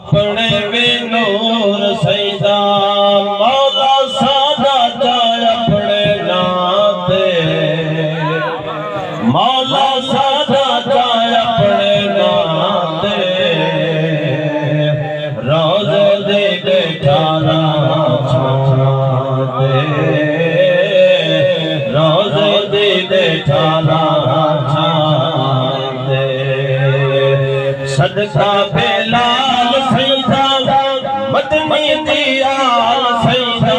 अपने भी नूर सैदा मौला सादा जाए अपने नाते मौला सादा जाए अपने नाते रोज़े दी बेचारा छाते रोज़े दी बेचारा छाते सदका बेलाल सैदा मदनी दियाल सैदा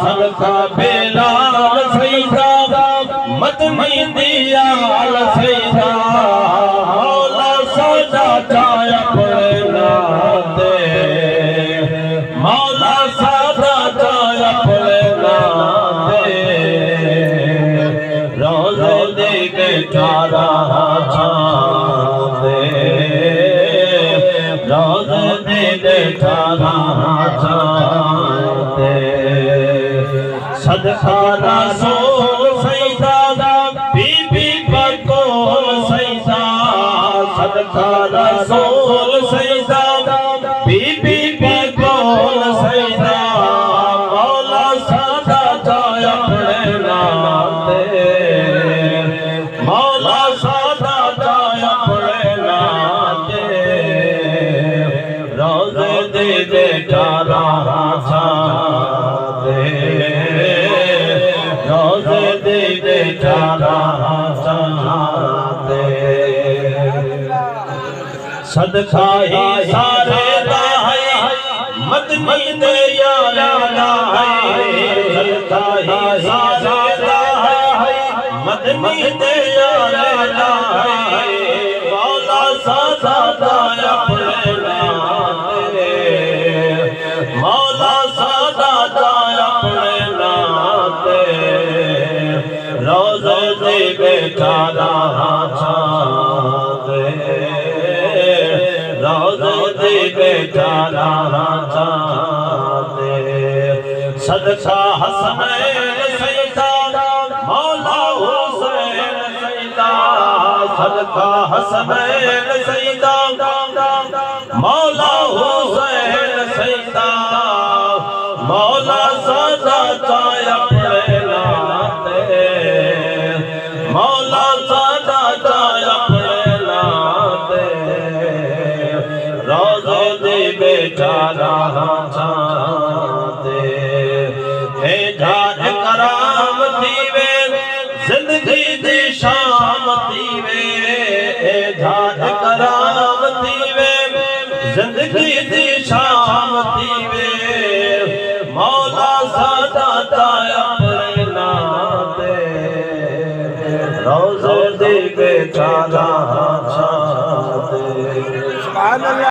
सदका बेलाल सैदा मदनी दियाल सैदा मौला सादा जाए अपने नाते मौला सादा जाए अपने नाते रोज़े दे के चारा छाते रोज़े दे के चारा छाते सदका रसूल सैदा बीबी बकोल सैदा सदका रसूल सैदा बीबी बकोल सैदा मौला सादा जाए अपने नाते मौला सादा जाए अपने नाते रोज़े दे बेचारा छाते रोज़े दे बेचारा छाते सदका ही सारे दा है मदनी दे यारा दा है सदका ही सारे दा है मदनी दे यारा दा है मौला सादा जाए अपने नाते मौला सादा जाए अपने नाते रोज़े दे बेचारा छाते रोज़े दे बेचारा छाते सदका हसनैन सैदा मौला हुसैन सैदा सदका हसनैन सैदा मौला हुसैन सैदा मौला सादा जाए अपने नाते मौला सादा जाए अपने नाते रोज़े दे बेचारा छाते हे जान कराम थीवे जिंदगी दी शाम थीवे हे जान कराम थीवे जिंदगी दी शाम थीवे मौला सादा जाए अपने नाते रोज़े दे बेचारा